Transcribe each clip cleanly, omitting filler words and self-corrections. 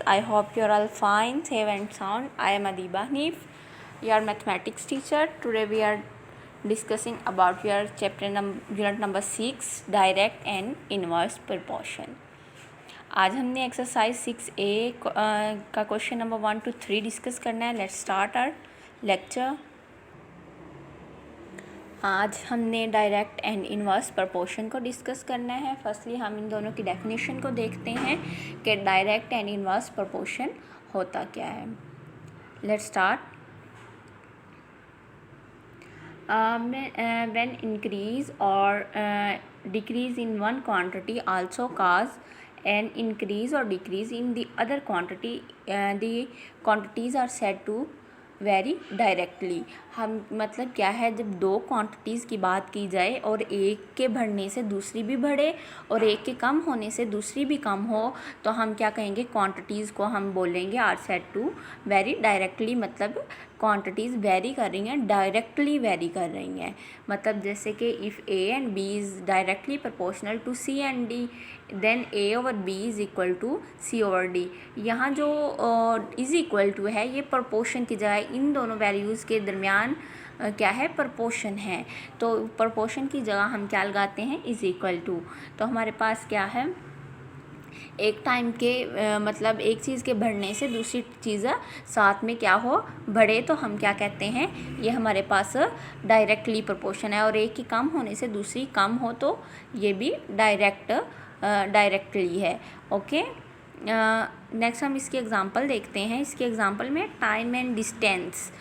I hope you're all fine, safe and sound. I am Adiba Hanif, your mathematics teacher. Today we are discussing about your unit number 6, direct and inverse proportion. आज हमने exercise 6A का question number 1 to 3 discuss करना है. Let's start our lecture. आज हमने direct and inverse proportion को discuss करना है. फर्स्टली हम इन दोनों की डेफिनेशन को देखते हैं कि डायरेक्ट एंड इनवर्स प्रपोर्शन होता क्या है. Let's start. व्हेन इंक्रीज और decrease in one quantity also cause an increase और decrease in the other quantity, the quantities are said to vary directly. हम मतलब क्या है, जब दो क्वांटिटीज़ की बात की जाए और एक के बढ़ने से दूसरी भी बढ़े और एक के कम होने से दूसरी भी कम हो, तो हम क्या कहेंगे, क्वांटिटीज़ को हम बोलेंगे are said to vary directly. मतलब क्वांटिटीज़ वेरी कर रही हैं, डायरेक्टली वेरी कर रही हैं. मतलब जैसे कि if A and B is directly proportional to C and D, then A over B is equal to C over D. यहाँ जो इज़ इक्वल टू है, ये प्रोपोर्शन की जगह इन दोनों वैल्यूज़ के दरमियान क्या है, प्रोपोर्शन है. तो प्रोपोर्शन की जगह हम क्या लगाते हैं, इज़ इक्वल टू. तो हमारे पास क्या है, एक टाइम के मतलब एक चीज़ के बढ़ने से दूसरी चीज़ साथ में क्या हो, बढ़े, तो हम क्या कहते हैं, ये हमारे पास डायरेक्टली प्रोपोर्शन है. और एक के कम होने से दूसरी कम हो, तो ये भी डायरेक्टली है. ओके. नेक्स्ट हम इसके एग्जांपल देखते हैं. इसके एग्जांपल में टाइम एंड डिस्टेंस.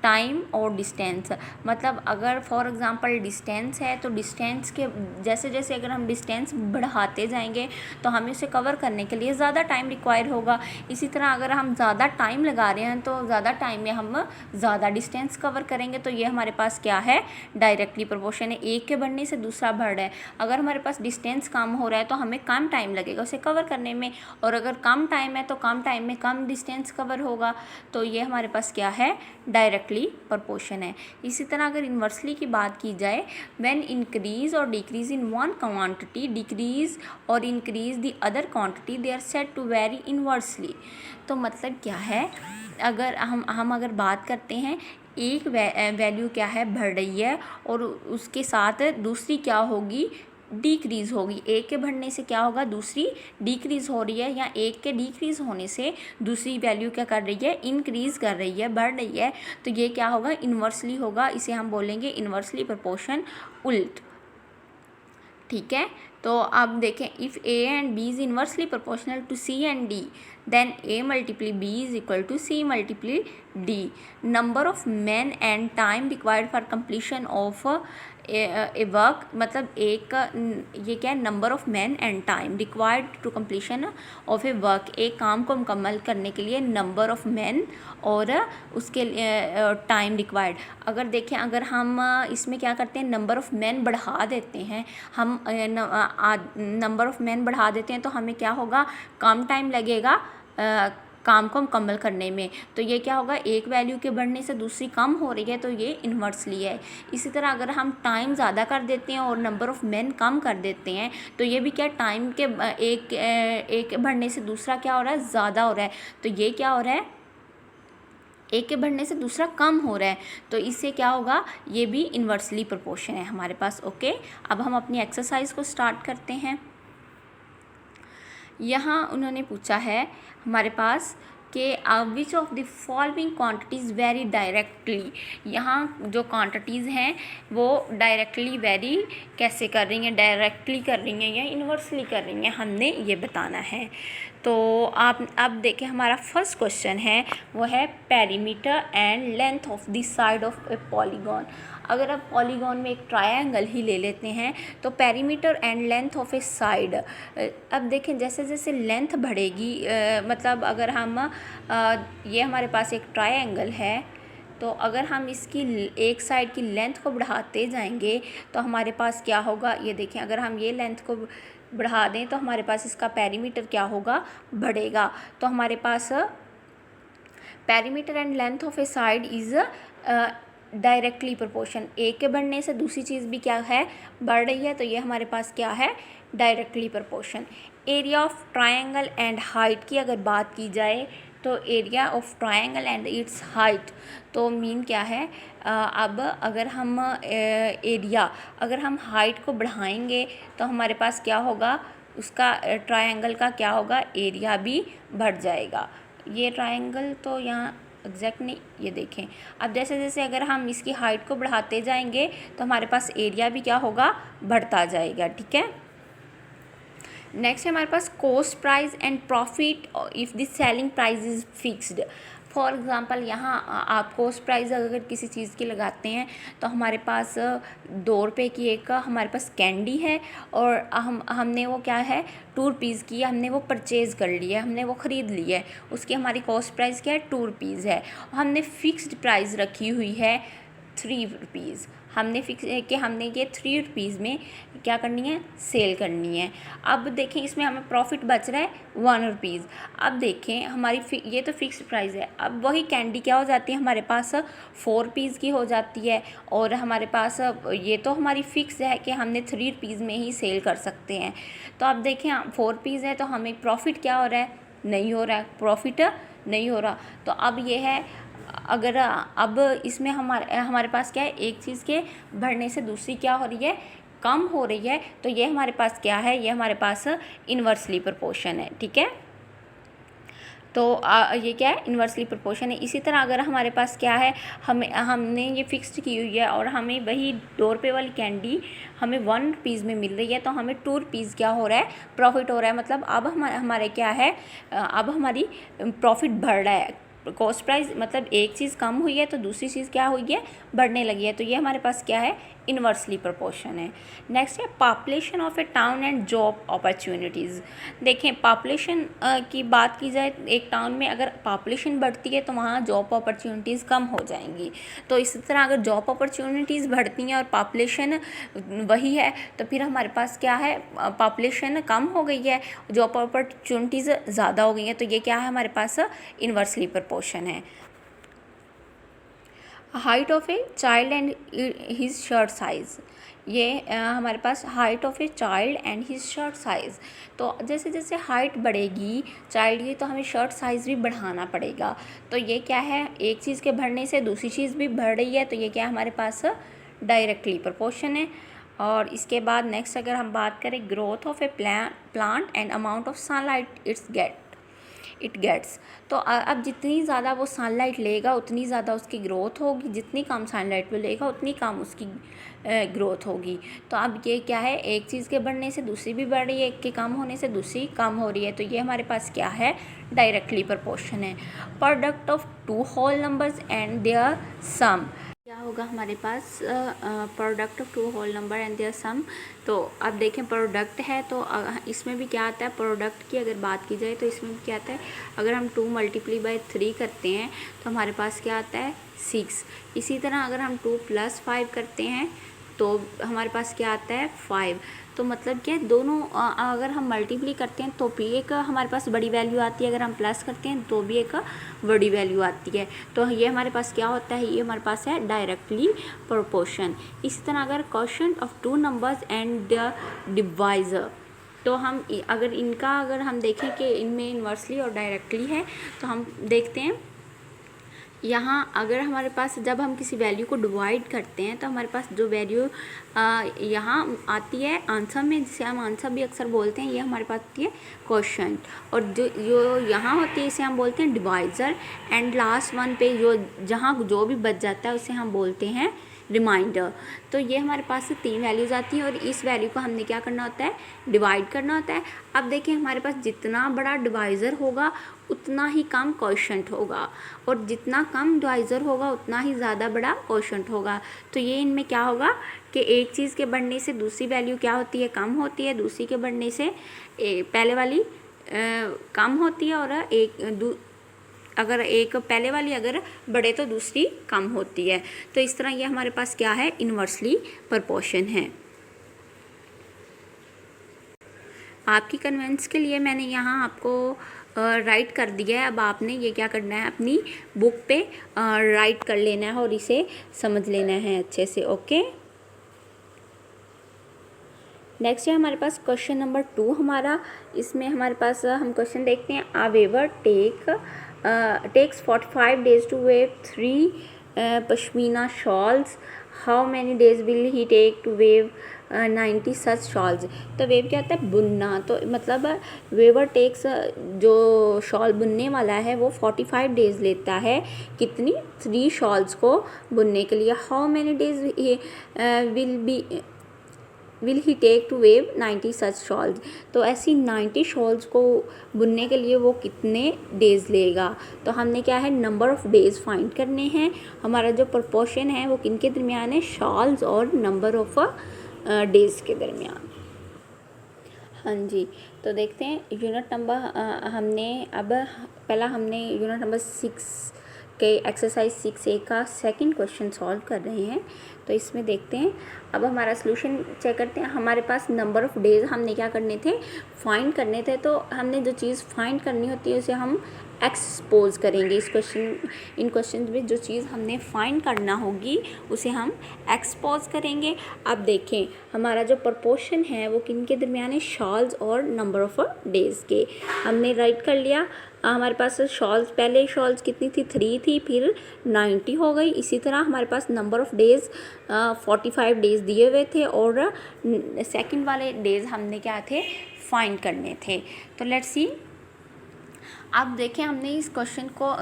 टाइम और डिस्टेंस मतलब अगर फॉर एग्ज़ाम्पल डिस्टेंस है, तो डिस्टेंस के जैसे जैसे अगर हम डिस्टेंस बढ़ाते जाएंगे तो हमें उसे कवर करने के लिए ज़्यादा टाइम रिक्वायर होगा. इसी तरह अगर हम ज़्यादा टाइम लगा रहे हैं, तो ज़्यादा टाइम में हम ज़्यादा डिस्टेंस कवर करेंगे. तो ये हमारे पास क्या है, डायरेक्टली प्रोपोर्शन है. एक के बढ़ने से दूसरा बढ़ रहा है. अगर हमारे पास डिस्टेंस कम हो रहा है, तो हमें कम टाइम लगेगा उसे कवर करने में, और अगर कम टाइम है तो कम टाइम में कम डिस्टेंस कवर होगा. तो ये हमारे पास क्या है, डायरेक्टली प्रोपोर्शन है. इसी तरह अगर इन्वर्सली की बात की जाए, व्हेन इंक्रीज और decrease in one quantity decrease और increase the other quantity, they are said to vary inversely. तो मतलब क्या है, अगर हम अगर बात करते हैं, एक वैल्यू क्या है, बढ़ रही है और उसके साथ दूसरी क्या होगी, डिक्रीज़ होगी. एक के बढ़ने से क्या होगा, दूसरी डिक्रीज़ हो रही है, या एक के डिक्रीज़ होने से दूसरी वैल्यू क्या कर रही है, इंक्रीज़ कर रही है, बढ़ रही है. तो ये क्या होगा, इन्वर्सली होगा. इसे हम बोलेंगे इन्वर्सली प्रोपोर्शन, उल्ट. ठीक है. तो अब देखें, if A and B is inversely proportional to C and D, then A multiply B is equal to C multiply D. Number of man and time required for completion of a work. मतलब एक ये क्या है, number of man and time required to completion of a work. एक काम को मुकम्मल करने के लिए नंबर ऑफ मैन और उसके टाइम रिक्वायर्ड. अगर देखें, अगर हम इसमें क्या करते हैं, नंबर ऑफ मैन बढ़ा देते हैं, हम नंबर ऑफ मैन बढ़ा देते हैं, तो हमें क्या होगा, कम टाइम लगेगा काम को मुकम्मल करने में. तो ये क्या होगा, एक वैल्यू के बढ़ने से दूसरी कम हो रही है, तो ये इन्वर्सली है. इसी तरह अगर हम टाइम ज़्यादा कर देते हैं और नंबर ऑफ मैन कम कर देते हैं, तो ये भी क्या, टाइम के एक बढ़ने से दूसरा क्या हो रहा है, ज़्यादा हो रहा है. तो ये क्या हो रहा है, एक के बढ़ने से दूसरा कम हो रहा है. तो इससे क्या होगा, ये भी इन्वर्सली प्रोपोर्शन है हमारे पास. ओके. अब हम अपनी एक्सरसाइज को स्टार्ट करते हैं. यहाँ उन्होंने पूछा है हमारे पास कि which of the following quantities very directly. यहाँ जो क्वांटिटीज़ हैं वो डायरेक्टली वेरी कैसे कर रही हैं, डायरेक्टली कर रही हैं या इन्वर्सली कर रही हैं, हमने ये बताना है. तो आप अब देखें, हमारा फर्स्ट क्वेश्चन है, वो है perimeter and length of the side of A polygon. अगर आप पॉलीगॉन में एक ट्रायंगल ही ले लेते हैं, तो perimeter and length of a side. अब देखें, जैसे जैसे लेंथ बढ़ेगी, मतलब अगर हम ये हमारे पास एक ट्रायंगल है, तो अगर हम इसकी एक साइड की लेंथ को बढ़ाते जाएंगे, तो हमारे पास क्या होगा, ये देखें, अगर हम ये लेंथ को बढ़ा दें, तो हमारे पास इसका पेरीमीटर क्या होगा, बढ़ेगा. तो हमारे पास perimeter and length of a side is directly proportion, एक के बढ़ने से दूसरी चीज़ भी क्या है, बढ़ रही है, तो ये हमारे पास क्या है, directly proportion. Area of triangle and height की अगर बात की जाए तो area of triangle and it's height, तो मीन क्या है, अब अगर हम एरिया, अगर हम हाइट को बढ़ाएंगे तो हमारे पास क्या होगा, उसका ट्रायंगल का क्या होगा, एरिया भी बढ़ जाएगा। ये ट्रायंगल तो यहाँ एग्जैक्ट नहीं, ये देखें, अब जैसे जैसे अगर हम इसकी हाइट को बढ़ाते जाएंगे तो हमारे पास एरिया भी क्या होगा, बढ़ता जाएगा। ठीक है, नेक्स्ट है हमारे पास cost price and profit if the selling price is fixed. For example यहाँ आप कॉस्ट प्राइस अगर किसी चीज़ की लगाते हैं तो हमारे पास 2 रुपये की एक हमारे पास कैंडी है और हमने वो क्या है, 2 रुपीज़ की हमने वो परचेज़ कर लिया है, हमने वो ख़रीद ली है, उसकी हमारी कॉस्ट प्राइस क्या है, 2 रुपीज़ है। हमने फ़िक्स्ड प्राइस रखी हुई है 3 रुपीज़, हमने फिक्स कि हमने ये 3 रुपीज़ में क्या करनी है, सेल करनी है। अब देखें इसमें हमें प्रॉफिट बच रहा है 1 रुपीज़। अब देखें हमारी ये तो फिक्स्ड प्राइस है, अब वही कैंडी क्या हो जाती है, हमारे पास 4 रुपीज़ की हो जाती है, और हमारे पास ये तो हमारी फ़िक्स है कि हमने 3 रुपीज़ में ही सेल कर सकते हैं। तो अब देखें 4 रुपीज़ है तो हमें प्रॉफिट क्या हो रहा है, नहीं हो रहा है, प्रॉफिट नहीं हो रहा। तो अब ये है, अगर अब इसमें हमारे पास क्या है, एक चीज़ के बढ़ने से दूसरी क्या हो रही है, कम हो रही है, तो ये हमारे पास क्या है, ये हमारे पास इन्वर्सली प्रोपोर्शन है। ठीक है, तो ये क्या है, इन्वर्सली प्रोपोर्शन है। इसी तरह अगर हमारे पास क्या है, हमने ये फिक्स्ड की हुई है और हमें वही 2 रुपये वाली कैंडी हमें 1 रुपीज़ में मिल रही है, तो हमें 2 रुपीज़ क्या हो रहा है, प्रॉफिट हो रहा है। मतलब अब हमारे क्या है, अब हमारी प्रॉफिट बढ़ रहा है। कॉस्ट प्राइस मतलब एक चीज़ कम हुई है तो दूसरी चीज़ क्या हुई है, बढ़ने लगी है, तो ये हमारे पास क्या है, इन्वर्सली प्रोपोर्शन है। नेक्स्ट है population of A town and job opportunities. देखें पॉपुलेशन की बात की जाए, एक टाउन में अगर पॉपुलेशन बढ़ती है तो वहाँ जॉब अपॉर्चुनिटीज़ कम हो जाएंगी। तो इसी तरह अगर जॉब अपॉर्चुनिटीज़ बढ़ती हैं और पॉपुलेशन वही है तो फिर हमारे पास क्या है, पॉपुलेशन कम हो गई है, जॉब अपॉर्चुनिटीज़ ज़्यादा हो गई हैं, तो ये क्या है, हमारे पास इन्वर्सली प्रोपोर्शन है। Height of a child and his shirt size, ये हमारे पास height of a child and his shirt size, तो जैसे जैसे हाइट बढ़ेगी चाइल्ड की तो हमें शर्ट साइज़ भी बढ़ाना पड़ेगा। तो ये क्या है, एक चीज़ के बढ़ने से दूसरी चीज़ भी बढ़ रही है, तो ये क्या है, हमारे पास डायरेक्टली प्रोपोर्शन है। और इसके बाद नेक्स्ट अगर हम बात करें growth of a plant and amount of sunlight it gets, तो अब जितनी ज़्यादा वो सनलाइट लेगा उतनी ज़्यादा उसकी ग्रोथ होगी, जितनी कम सनलाइट वो लेगा उतनी कम उसकी ग्रोथ होगी। तो अब ये क्या है, एक चीज़ के बढ़ने से दूसरी भी बढ़ रही है, एक के कम होने से दूसरी कम हो रही है, तो ये हमारे पास क्या है, डायरेक्टली प्रोपोर्शन है। Product of 2 whole numbers and their sum, क्या होगा हमारे पास, product of 2 whole number and their sum. तो अब देखें प्रोडक्ट है तो इसमें भी क्या आता है, प्रोडक्ट की अगर बात की जाए तो इसमें भी क्या आता है, अगर हम 2 × 3 करते हैं तो हमारे पास क्या आता है, 6। इसी तरह अगर हम 2 + 5 करते हैं तो हमारे पास क्या आता है, 5। तो मतलब क्या दोनों अगर हम मल्टीप्ली करते हैं तो भी एक हमारे पास बड़ी वैल्यू आती है, अगर हम प्लस करते हैं तो भी एक बड़ी वैल्यू आती है। तो ये हमारे पास क्या होता है, ये हमारे पास है डायरेक्टली प्रोपोर्शन। इसी तरह अगर quotient of 2 numbers and the divisor, तो हम अगर हम देखें कि इनमें इन्वर्सली और डायरेक्टली है, तो हम देखते हैं यहाँ अगर हमारे पास जब हम किसी वैल्यू को डिवाइड करते हैं तो हमारे पास जो वैल्यू यहाँ आती है आंसर में, जिसे हम आंसर भी अक्सर बोलते हैं, ये हमारे पास आती है क्वोशंट, और जो यहाँ होती है इसे हम बोलते हैं डिवाइज़र, एंड लास्ट वन पे जहाँ जो भी बच जाता है उसे हम बोलते हैं रिमाइंडर। तो ये हमारे पास 3 वैल्यूज़ आती हैं और इस वैल्यू को हमने क्या करना होता है, डिवाइड करना होता है। अब देखिए हमारे पास जितना बड़ा डिवाइज़र होगा उतना ही कम क्वोशंट होगा, और जितना कम डिवाइज़र होगा उतना ही ज़्यादा बड़ा क्वोशंट होगा। तो ये इनमें क्या होगा कि एक चीज़ के बढ़ने से दूसरी वैल्यू क्या होती है, कम होती है, दूसरी के बढ़ने से पहले वाली कम होती है, और अगर एक पहले वाली अगर बढ़े तो दूसरी कम होती है। तो इस तरह ये हमारे पास क्या है, इन्वर्सली प्रोपोर्शन है। आपकी कन्वेंस के लिए मैंने यहाँ आपको राइट कर दिया है। अब आपने ये क्या करना है, अपनी बुक पे राइट कर लेना है और इसे समझ लेना है अच्छे से। ओके, नेक्स्ट है हमारे पास क्वेश्चन नंबर 2 हमारा। इसमें हमारे पास हम क्वेश्चन देखते हैं। A weaver takes 45 days to weave 3 pashmina shawls, how many days will he take to weave 90 such shawls. तो वेव क्या होता है, बुनना। तो मतलब वेवर टेक्स जो शॉल बुनने वाला है वो 45 डेज़ लेता है, कितनी, 3 शॉल्स को बुनने के लिए। How many days will he take to weave 90 such shawls. तो ऐसी 90 शॉल्स को बुनने के लिए वो कितने डेज़ लेगा। तो हमने क्या है, नंबर ऑफ़ डेज़ फाइंड करने हैं। हमारा जो प्रोपोर्शन है वो किन के दरमियान है, शॉल्स और नंबर ऑफ़ डेज़ के दरमियान। हाँ जी, तो देखते हैं यूनिट नंबर हमने अब पहला हमने यूनिट नंबर 6 के एक्सरसाइज 6A का सेकंड क्वेश्चन सॉल्व कर रहे हैं। तो इसमें देखते हैं, अब हमारा सॉल्यूशन चेक करते हैं। हमारे पास नंबर ऑफ़ डेज़ हमने क्या करने थे, फाइंड करने थे। तो हमने जो चीज़ फाइंड करनी होती है उसे हम एक्सपोज करेंगे। इन क्वेश्चन में जो चीज़ हमने फाइंड करना होगी उसे हम एक्सपोज करेंगे। अब देखें हमारा जो प्रपोर्शन है वो किन के दरमियान है, शॉल्स और नंबर ऑफ़ डेज़ के। हमने राइट कर लिया। हमारे पास शॉल्स, पहले शॉल्स कितनी थी, 3 थी, फिर 90 हो गई। इसी तरह हमारे पास नंबर ऑफ़ डेज़ 45 डेज़ दिए हुए थे और सेकंड वाले डेज़ हमने क्या थे, फाइंड करने थे। तो लेट्स सी। अब देखें हमने इस क्वेश्चन को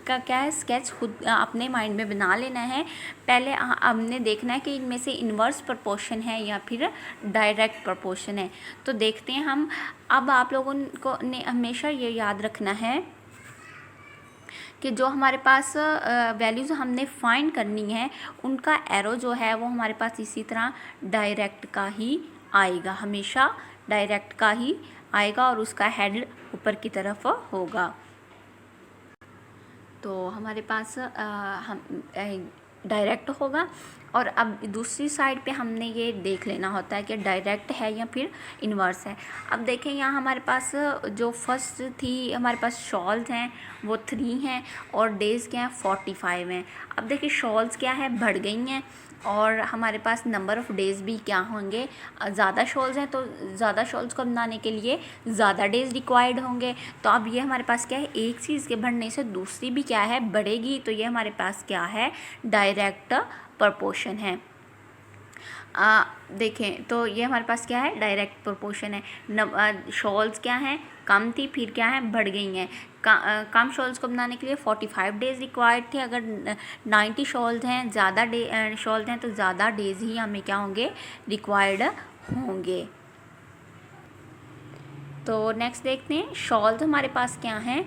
का क्या है, स्केच खुद अपने माइंड में बना लेना है। पहले हमने देखना है कि इनमें से इन्वर्स प्रोपोर्शन है या फिर डायरेक्ट प्रोपोर्शन है। तो देखते हैं हम। अब आप लोगों को ने हमेशा ये याद रखना है कि जो हमारे पास वैल्यूज़ हमने फाइंड करनी है उनका एरो जो है वो हमारे पास इसी तरह डायरेक्ट का ही आएगा, हमेशा डायरेक्ट का ही आएगा और उसका हेड ऊपर की तरफ होगा। तो हमारे पास हम डायरेक्ट होगा। और अब दूसरी साइड पे हमने ये देख लेना होता है कि डायरेक्ट है या फिर इन्वर्स है। अब देखें यहाँ हमारे पास जो फर्स्ट थी, हमारे पास शॉल्स हैं वो 3 हैं और डेज़ क्या हैं, 45 हैं। अब देखिए शॉल्स क्या है, बढ़ गई हैं और हमारे पास नंबर ऑफ़ डेज़ भी क्या होंगे, ज़्यादा शॉल्स हैं तो ज़्यादा शॉल्स को बनाने के लिए ज़्यादा डेज़ रिक्वायर्ड होंगे। तो अब ये हमारे पास क्या है, एक चीज़ के बढ़ने से दूसरी भी क्या है, बढ़ेगी। तो ये हमारे पास क्या है, डायरेक्ट प्रोपोर्शन है। देखें तो ये हमारे पास क्या है, डायरेक्ट प्रोपोर्शन है। शॉल्स क्या हैं, कम थी, फिर क्या है, बढ़ गई हैं। कम शॉल्स को बनाने के लिए 45 डेज़ रिक्वायर्ड थे। अगर 90 शॉल्स हैं, ज़्यादा शॉल्स हैं तो ज़्यादा डेज़ ही हमें क्या होंगे, रिक्वायर्ड होंगे। तो नेक्स्ट देखते हैं, शॉल्स हमारे पास क्या हैं।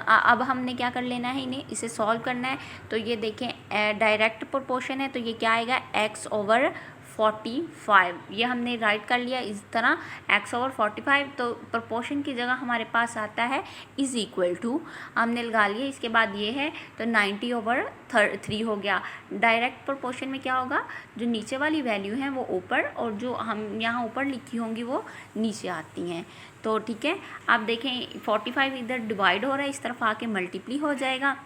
अब हमने क्या कर लेना है, इन्हें इसे सॉल्व करना है। तो ये देखें डायरेक्ट प्रोपोर्शन है तो ये क्या आएगा, x/45। ये हमने राइट कर लिया इस तरह, x/45। तो प्रोपोर्शन की जगह हमारे पास आता है =, हमने लगा लिया। इसके बाद ये है तो 90/3 हो गया। डायरेक्ट प्रोपोर्शन में क्या होगा, जो नीचे वाली वैल्यू हैं वो ऊपर और जो हम यहाँ ऊपर लिखी होंगी वो नीचे आती हैं। तो ठीक है, आप देखें 45 इधर डिवाइड हो रहा है, इस तरफ आके मल्टीप्ली हो जाएगा।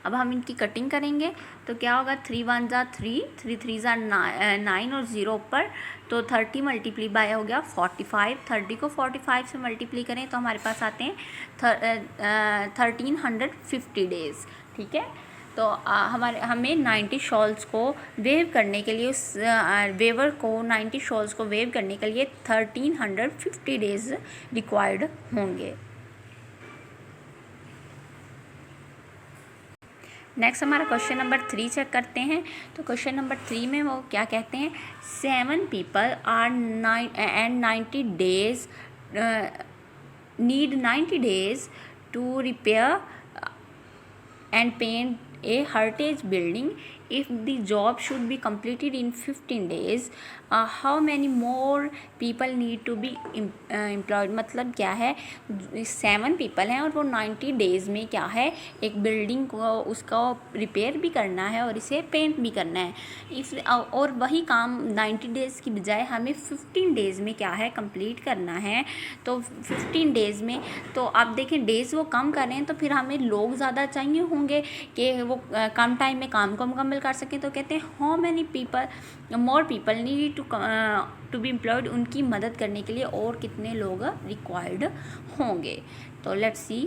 अब हम इनकी कटिंग करेंगे तो क्या होगा, 3 × 1 = 3, 3 × 3 = 9 और 0 ऊपर। तो 30 मल्टीप्ली बाय हो गया 45। 30 को 45 से मल्टीप्ली करें तो हमारे पास आते हैं 1350 डेज़। ठीक है, तो हमें 90 शॉल्स को वेव करने के लिए, उस वेवर को 90 शॉल्स को वेव करने के लिए 1350 डेज़ रिक्वायर्ड होंगे। नेक्स्ट हमारा क्वेश्चन नंबर 3 चेक करते हैं। तो क्वेश्चन नंबर 3 में वो क्या कहते हैं, 7 people are 90 days need 90 days to repair and paint a heritage building if the job should be completed in 15 days, how many more people need to be employed. मतलब क्या है, 7 पीपल हैं और वो 90 डेज़ में क्या है, एक बिल्डिंग को उसका रिपेयर भी करना है और इसे पेंट भी करना है। और वही काम 90 डेज़ की बजाय हमें 15 डेज़ में क्या है, कंप्लीट करना है। तो 15 डेज़ में, तो आप देखें डेज़ वो कम कर रहे हैं, तो फिर हमें लोग ज़्यादा चाहिए होंगे कि वो कम टाइम में काम को मुकम्मल कर सकें। तो कहते हैं how many people more people need to be employed, उनकी मदद करने के लिए और कितने लोग रिक्वायर्ड होंगे। तो लेट्स सी।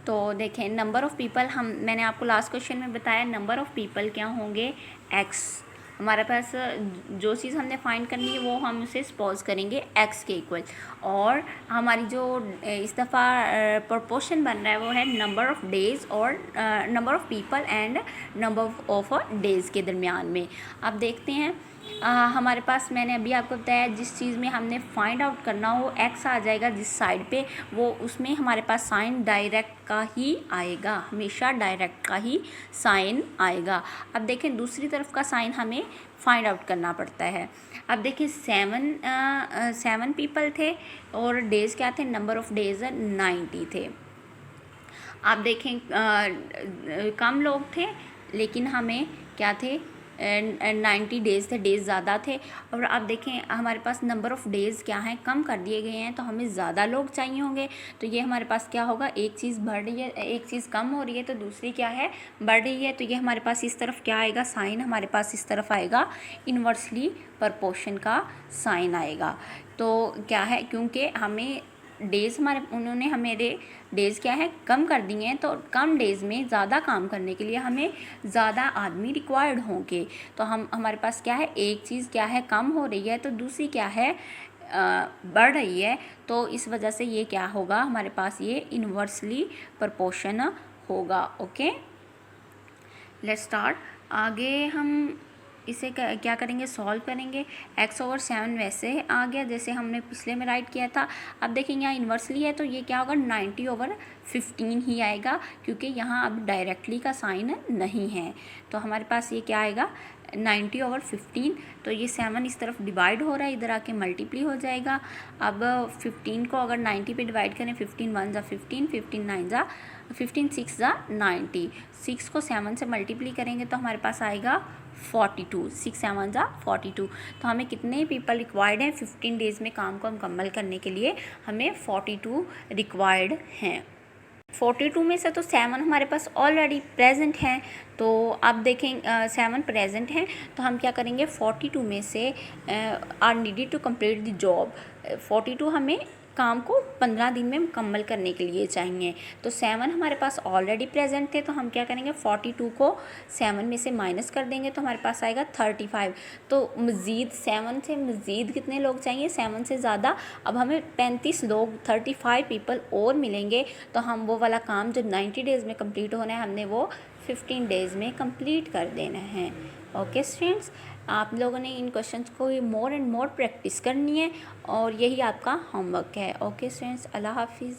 तो देखें नंबर ऑफ़ पीपल, मैंने आपको लास्ट क्वेश्चन में बताया नंबर ऑफ़ पीपल क्या होंगे, x। हमारे पास जो चीज़ हमने फाइंड करनी है वो हम उसे सपोज करेंगे x के इक्वल, और हमारी जो इस दफ़ा प्रोपोर्शन बन रहा है वो है नंबर ऑफ़ डेज़ और number of people and number of days के दरमियान में। अब देखते हैं हमारे पास, मैंने अभी आपको बताया जिस चीज़ में हमने फाइंड आउट करना हो x आ जाएगा जिस साइड पे, वो उसमें हमारे पास साइन डायरेक्ट का ही आएगा, हमेशा डायरेक्ट का ही साइन आएगा। अब देखें दूसरी तरफ का साइन हमें फाइंड आउट करना पड़ता है। अब देखिए 7 पीपल थे और डेज़ क्या थे, नंबर ऑफ़ डेज़ 90 थे। आप देखें कम लोग थे लेकिन हमें क्या थे, 90 डेज़ थे, डेज़ ज़्यादा थे। और अब देखें हमारे पास नंबर ऑफ़ डेज़ क्या हैं, कम कर दिए गए हैं, तो हमें ज़्यादा लोग चाहिए होंगे। तो ये हमारे पास क्या होगा, एक चीज़ बढ़ रही है, एक चीज़ कम हो रही है तो दूसरी क्या है, बढ़ रही है। तो ये हमारे पास इस तरफ क्या आएगा, साइन हमारे पास इस तरफ आएगा, इन्वर्सली प्रपोर्शन का साइन आएगा। तो क्या है, क्योंकि हमें डेज़ उन्होंने हमारे डेज़ क्या है, कम कर दिए हैं, तो कम डेज़ में ज़्यादा काम करने के लिए हमें ज़्यादा आदमी रिक्वायर्ड होंगे। तो हमारे पास क्या है, एक चीज़ क्या है, कम हो रही है तो दूसरी क्या है, बढ़ रही है। तो इस वजह से ये क्या होगा, हमारे पास ये इन्वर्सली प्रपोर्शन होगा। Okay, let's start. आगे हम इसे क्या करेंगे, सॉल्व करेंगे। x/7 वैसे आ गया जैसे हमने पिछले में राइट किया था। अब देखेंगे यहाँ इन्वर्सली है तो ये क्या होगा, 90/15 ही आएगा, क्योंकि यहाँ अब डायरेक्टली का साइन नहीं है। तो हमारे पास ये क्या आएगा, 90/15। तो ये 7 इस तरफ डिवाइड हो रहा है, इधर आके मल्टीप्ली हो जाएगा। अब 15 को अगर 90 पे डिवाइड करें, 15 1 ज़ा 15, 15 9 ज़ा 15, 6 ज़ा 90। 6 को 7 से मल्टीप्ली करेंगे तो हमारे पास आएगा 42, 6 7 ज़ा 42। तो हमें कितने पीपल रिक्वायर्ड हैं 15 डेज़ में काम को मुकम्मल करने के लिए, हमें 42 रिक्वायर्ड हैं। 42 में से तो 7 हमारे पास ऑलरेडी प्रेजेंट हैं। तो अब देखें 7 प्रेजेंट हैं तो हम क्या करेंगे, 42 में से are needed to complete the job, 42 हमें काम को 15 दिन में मुकम्मल करने के लिए चाहिए। तो 7 हमारे पास ऑलरेडी प्रेजेंट थे, तो हम क्या करेंगे, 42 को 7 में से माइनस कर देंगे तो हमारे पास आएगा 35। तो मज़ीद 7 से मज़ीद कितने लोग चाहिए, 7 से ज़्यादा। अब हमें 35 लोग, 35 पीपल और मिलेंगे, तो हम वो वाला काम जो 90 डेज़ में कंप्लीट होना है, हमने वो 15 डेज़ में कंप्लीट कर देना है। ओके स्टूडेंट्स, आप लोगों ने इन क्वेश्चंस को मोर एंड मोर प्रैक्टिस करनी है और यही आपका होमवर्क है। ओके स्टूडेंट्स, अल्लाह हाफिज़।